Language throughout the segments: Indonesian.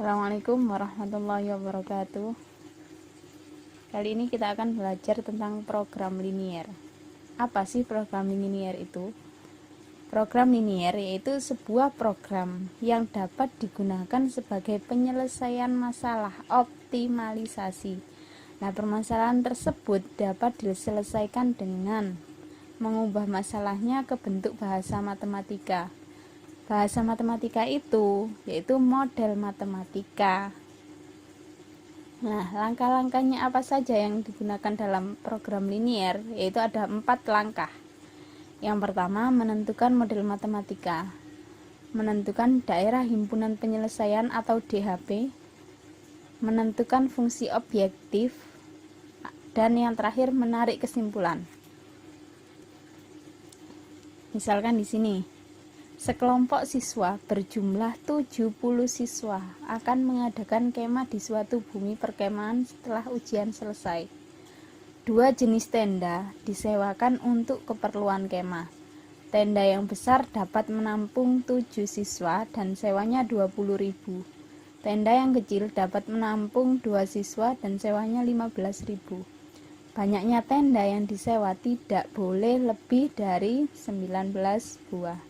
Assalamualaikum warahmatullahi wabarakatuh. Kali ini kita akan belajar tentang program linier. Apa sih program linier itu? Program linier yaitu sebuah program yang dapat digunakan sebagai penyelesaian masalah optimalisasi. Nah, permasalahan tersebut dapat diselesaikan dengan mengubah masalahnya ke bentuk bahasa matematika. Bahasa matematika itu yaitu model matematika. Nah, langkah-langkahnya apa saja yang digunakan dalam program linier? Yaitu ada 4 langkah. Yang pertama, menentukan model matematika, menentukan daerah himpunan penyelesaian atau DHP, menentukan fungsi objektif, dan yang terakhir menarik kesimpulan. Misalkan di sini, sekelompok siswa berjumlah 70 siswa akan mengadakan kemah di suatu bumi perkemahan setelah ujian selesai. 2 jenis tenda disewakan untuk keperluan kemah. Tenda yang besar dapat menampung 7 siswa dan sewanya 20.000. Tenda yang kecil dapat menampung 2 siswa dan sewanya 15.000. Banyaknya tenda yang disewa tidak boleh lebih dari 19 buah.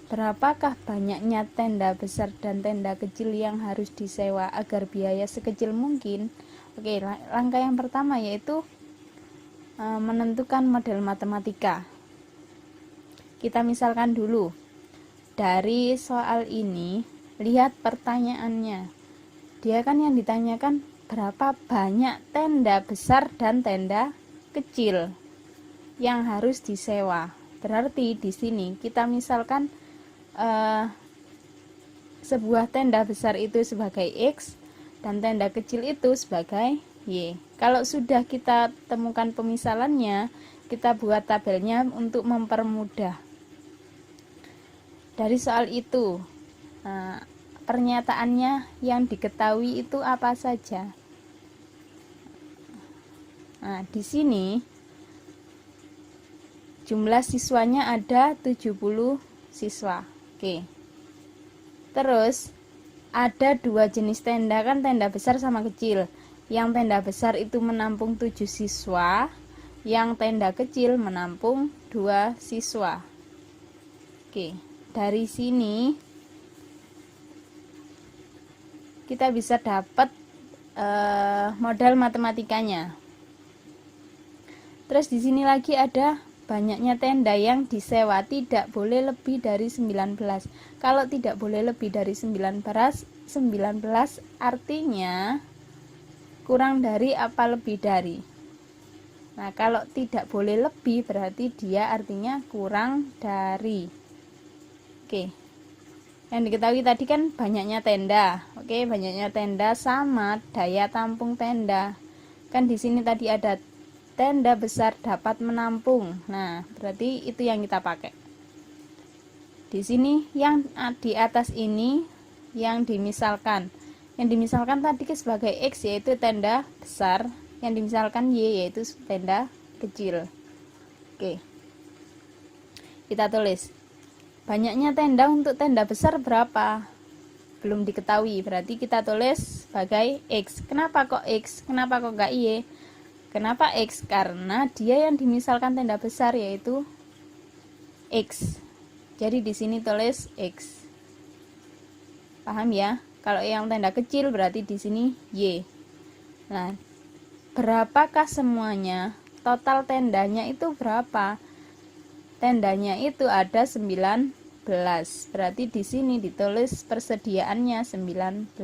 Berapakah banyaknya tenda besar dan tenda kecil yang harus disewa agar biaya sekecil mungkin? Oke, langkah yang pertama yaitu menentukan model matematika. Kita misalkan dulu. Dari soal ini, lihat pertanyaannya. Dia kan yang ditanyakan berapa banyak tenda besar dan tenda kecil yang harus disewa. Berarti di sini kita misalkan sebuah tenda besar itu sebagai X dan tenda kecil itu sebagai Y. Kalau sudah kita temukan pemisalannya, kita buat tabelnya untuk mempermudah. Dari soal itu, pernyataannya yang diketahui itu apa saja? Nah, di sini jumlah siswanya ada 70 siswa. Oke. Terus ada 2 jenis tenda, kan tenda besar sama kecil. Yang tenda besar itu menampung 7 siswa, yang tenda kecil menampung 2 siswa. Oke, dari sini kita bisa dapat model matematikanya. Terus di sini lagi ada banyaknya tenda yang disewa tidak boleh lebih dari 19. Kalau tidak boleh lebih dari 19 artinya kurang dari apa lebih dari. Nah, kalau tidak boleh lebih berarti dia artinya kurang dari. Oke. Yang diketahui tadi kan banyaknya tenda. Oke, banyaknya tenda sama daya tampung tenda. Kan di sini tadi ada tenda besar dapat menampung. Nah, berarti itu yang kita pakai. Di sini yang di atas ini yang dimisalkan. Yang dimisalkan tadi sebagai X yaitu tenda besar, yang dimisalkan Y yaitu tenda kecil. Oke. Kita tulis. Banyaknya tenda untuk tenda besar berapa? Belum diketahui, berarti kita tulis sebagai X. Kenapa kok X? Kenapa kok enggak Y? Kenapa X? Karena dia yang dimisalkan tenda besar yaitu X. Jadi di sini tulis X. Paham ya? Kalau yang tenda kecil berarti di sini Y. Nah, berapakah semuanya? Total tendanya itu berapa? Tendanya itu ada 19. Berarti di sini ditulis persediaannya 19.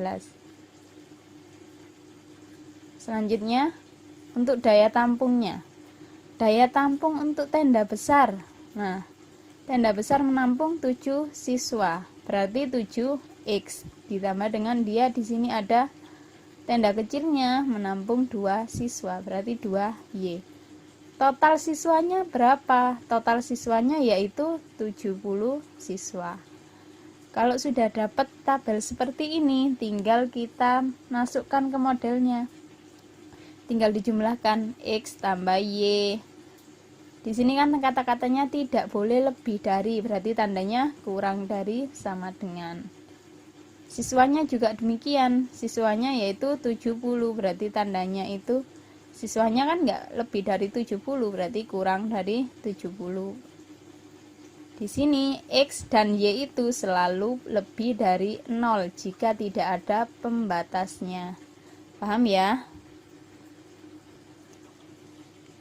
Selanjutnya untuk daya tampungnya. Daya tampung untuk tenda besar. Nah, tenda besar menampung 7 siswa. Berarti 7X ditambah dengan dia di sini ada tenda kecilnya menampung 2 siswa. Berarti 2Y. Total siswanya berapa? Total siswanya yaitu 70 siswa. Kalau sudah dapat tabel seperti ini, tinggal kita masukkan ke modelnya. Tinggal dijumlahkan X tambah Y. Di sini kan kata-katanya tidak boleh lebih dari, berarti tandanya kurang dari sama dengan. Siswanya juga demikian, siswanya yaitu 70, berarti tandanya itu siswanya kan nggak lebih dari 70, berarti kurang dari 70. Di sini X dan Y itu selalu lebih dari 0 jika tidak ada pembatasnya. Paham ya?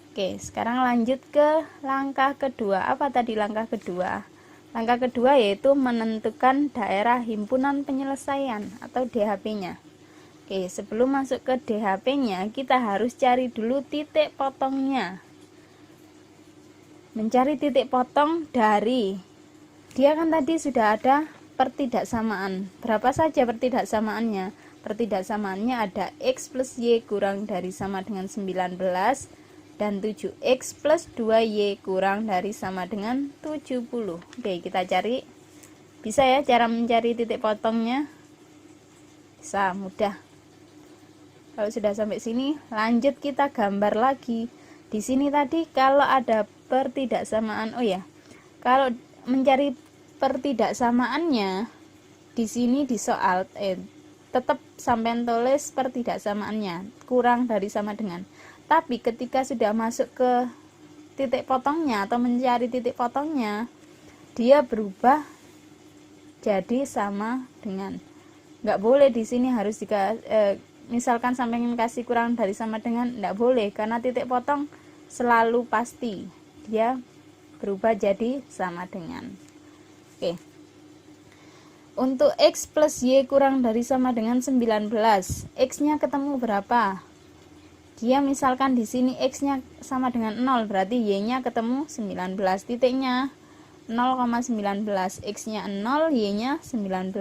Oke, sekarang lanjut ke langkah kedua. Apa tadi langkah kedua? Langkah kedua yaitu menentukan daerah himpunan penyelesaian atau DHP-nya. Oke, sebelum masuk ke DHP-nya, kita harus cari dulu titik potongnya. Mencari titik potong dari, dia kan tadi sudah ada pertidaksamaan. Berapa saja pertidaksamaannya? Pertidaksamaannya ada X plus Y kurang dari sama dengan 19 dan 7X plus 2Y kurang dari sama dengan 70. Oke, kita cari. Bisa ya cara mencari titik potongnya? Bisa, mudah. Kalau sudah sampai sini, lanjut kita gambar lagi. Di sini tadi kalau ada pertidaksamaan, oh ya, kalau mencari pertidaksamaannya, di sini di soal tetap sampai tulis pertidaksamaannya kurang dari sama dengan. Tapi ketika sudah masuk ke titik potongnya atau mencari titik potongnya, dia berubah jadi sama dengan. Nggak boleh di sini harus misalkan sampai kasih kurang dari sama dengan, nggak boleh, karena titik potong selalu pasti dia berubah jadi sama dengan. Oke. Untuk X plus Y kurang dari sama dengan 19, X-nya ketemu berapa? Dia misalkan di sini X-nya sama dengan 0, berarti Y-nya ketemu 19. Titiknya 0,19, X-nya 0, Y-nya 19.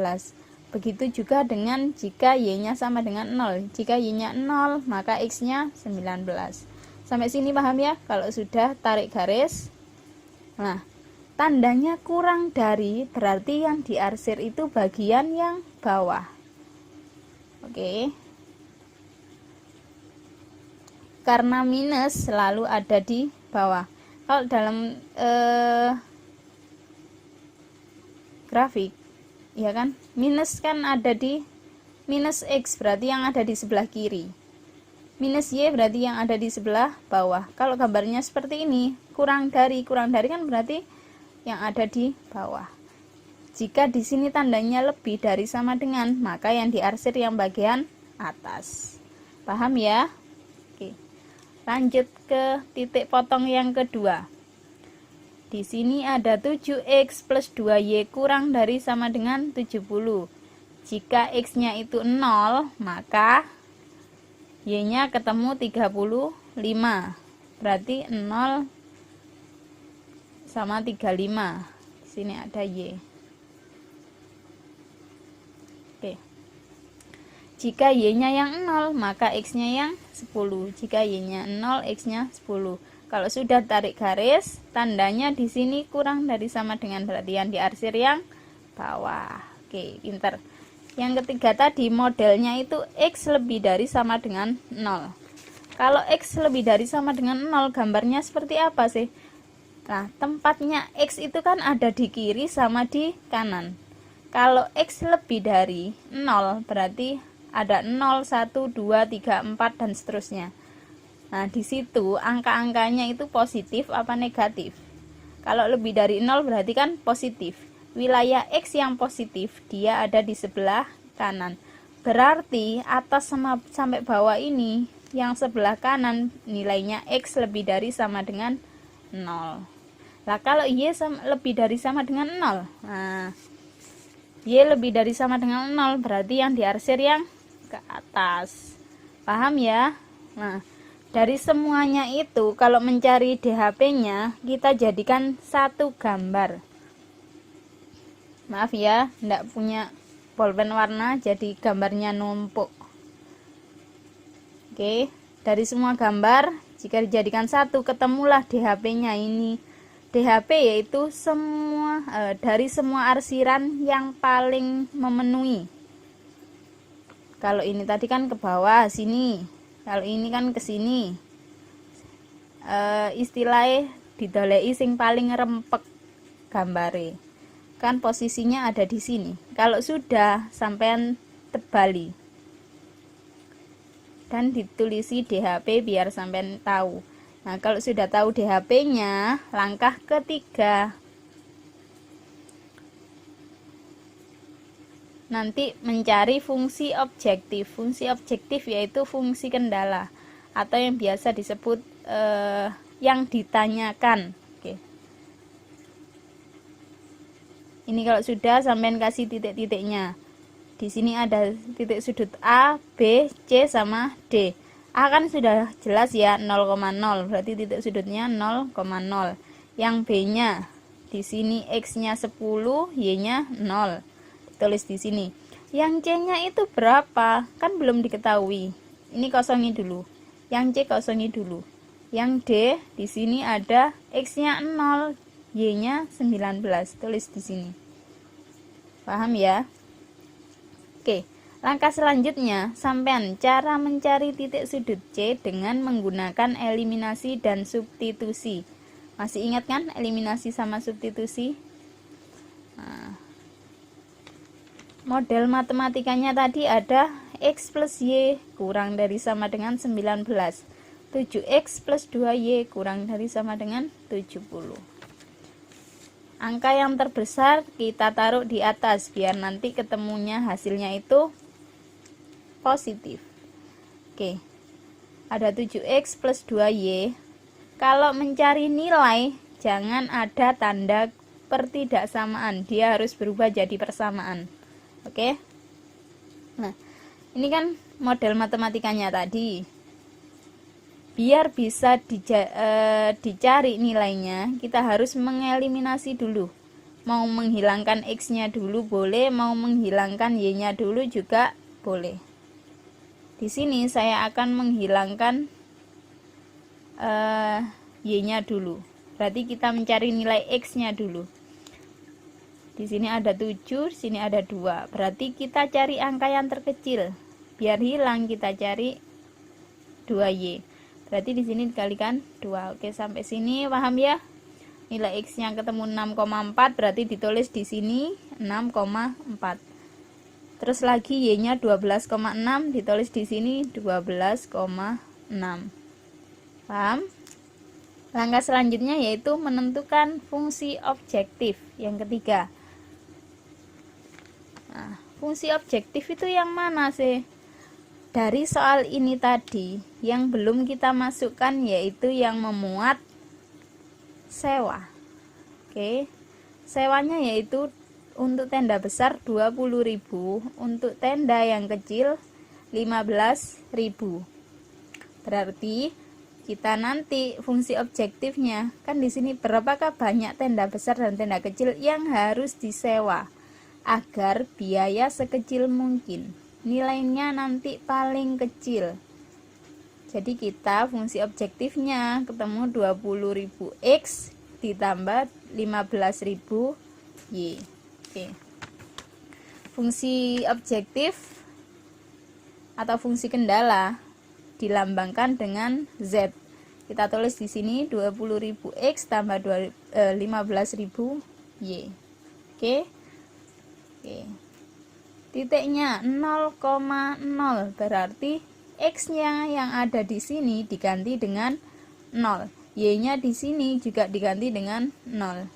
Begitu juga dengan jika Y-nya sama dengan 0. Jika Y-nya 0, maka X-nya 19. Sampai sini paham ya? Kalau sudah tarik garis. Nah, tandanya kurang dari, berarti yang diarsir itu bagian yang bawah. Oke. Karena minus selalu ada di bawah. Kalau dalam grafik, ya kan, minus kan ada di minus X, berarti yang ada di sebelah kiri. Minus Y berarti yang ada di sebelah bawah. Kalau gambarnya seperti ini, kurang dari kan berarti yang ada di bawah. Jika di sini tandanya lebih dari sama dengan, maka yang diarsir yang bagian atas. Paham ya? Oke. Lanjut ke titik potong yang kedua. Di sini ada 7X plus 2Y kurang dari sama dengan 70. Jika X-nya itu 0, maka Y-nya ketemu 35. Berarti 0 sama 35. Di sini ada Y. Oke. Jika Y-nya yang 0, maka X-nya yang 10. Jika Y-nya 0, X-nya 10. Kalau sudah tarik garis, tandanya di sini kurang dari sama dengan, berarti yang diarsir yang bawah. Oke, pinter. Yang ketiga tadi modelnya itu X lebih dari sama dengan 0. Kalau X lebih dari sama dengan 0, gambarnya seperti apa sih? Nah, tempatnya X itu kan ada di kiri sama di kanan. Kalau X lebih dari 0, berarti ada 0, 1, 2, 3, 4, dan seterusnya. Nah, di situ angka-angkanya itu positif apa negatif? Kalau lebih dari 0 berarti kan positif. Wilayah X yang positif, dia ada di sebelah kanan. Berarti atas sampai bawah ini, yang sebelah kanan nilainya X lebih dari sama dengan 0. Nah, kalau Y lebih dari sama dengan 0. Nah, Y lebih dari sama dengan 0, berarti yang diarsir yang ke atas. Paham ya? Nah, dari semuanya itu kalau mencari DHP-nya, kita jadikan satu gambar. Maaf ya, enggak punya pulpen warna, jadi gambarnya numpuk. Oke, dari semua gambar, jika dijadikan satu, ketemulah DHP-nya ini. DHP yaitu dari semua arsiran yang paling memenuhi. Kalau ini tadi kan ke bawah sini, kalau ini kan ke sini. Istilahnya didolei sing paling rempek gambare. Kan posisinya ada di sini. Kalau sudah, sampean tebali dan ditulisi DHP biar sampean tahu. Nah, kalau sudah tahu DHP-nya, langkah ketiga nanti mencari fungsi objektif. Fungsi objektif yaitu fungsi kendala atau yang biasa disebut yang ditanyakan. Oke. Ini kalau sudah, sampean kasih titik-titiknya. Di sini ada titik sudut A, B, C sama D. A kan sudah jelas ya, 0,0. Berarti titik sudutnya 0,0. Yang B-nya di sini X-nya 10, Y-nya 0. Ditulis di sini. Yang C-nya itu berapa? Kan belum diketahui. Ini kosongi dulu. Yang C kosongi dulu. Yang D di sini ada X-nya 0, Y-nya 19. Tulis di sini. Paham ya? Oke, langkah selanjutnya, sampean cara mencari titik sudut C dengan menggunakan eliminasi dan substitusi. Masih ingat kan eliminasi sama substitusi? Nah, model matematikanya tadi ada X plus Y kurang dari sama dengan 19. 7X plus 2Y kurang dari sama dengan 70. Angka yang terbesar kita taruh di atas biar nanti ketemunya hasilnya itu positif. Oke, ada 7X plus 2Y. Kalau mencari nilai, jangan ada tanda pertidaksamaan. Dia harus berubah jadi persamaan. Oke. Nah, ini kan model matematikanya tadi. Biar bisa dicari nilainya, kita harus mengeliminasi dulu. Mau menghilangkan X-nya dulu boleh, mau menghilangkan Y-nya dulu juga boleh. Di sini saya akan menghilangkan Y-nya dulu. Berarti kita mencari nilai X-nya dulu. Di sini ada 7, di sini ada 2. Berarti kita cari angka yang terkecil. Biar hilang kita cari 2Y. Berarti di sini dikalikan 2. Oke, sampai sini paham ya? Nilai X-nya ketemu 6,4, berarti ditulis di sini 6,4. Terus lagi Y-nya 12,6, ditulis di sini 12,6. Paham? Langkah selanjutnya yaitu menentukan fungsi objektif. Yang ketiga. Nah, fungsi objektif itu yang mana sih? Dari soal ini tadi, yang belum kita masukkan yaitu yang memuat sewa. Oke. Sewanya yaitu untuk tenda besar 20.000, untuk tenda yang kecil 15.000. Berarti kita nanti fungsi objektifnya kan di sini berapakah banyak tenda besar dan tenda kecil yang harus disewa agar biaya sekecil mungkin. Nilainya nanti paling kecil. Jadi kita fungsi objektifnya ketemu 20.000 X ditambah 15.000 Y. Oke. Fungsi objektif atau fungsi kendala dilambangkan dengan Z. Kita tulis di sini 20.000 X tambah 15.000 Y. Oke. Oke. Titiknya 0,0 berarti X-nya yang ada di sini diganti dengan 0. Y-nya di sini juga diganti dengan 0.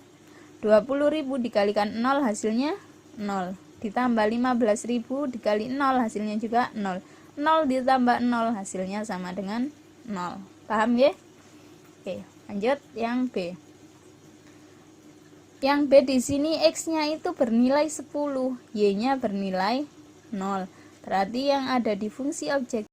20.000 dikalikan 0 hasilnya 0. Ditambah 15.000 dikali 0 hasilnya juga 0. 0 ditambah 0 hasilnya sama dengan 0. Paham ya? Oke, lanjut yang B. Yang B di sini X-nya itu bernilai 10, Y-nya bernilai 0. Berarti yang ada di fungsi objektif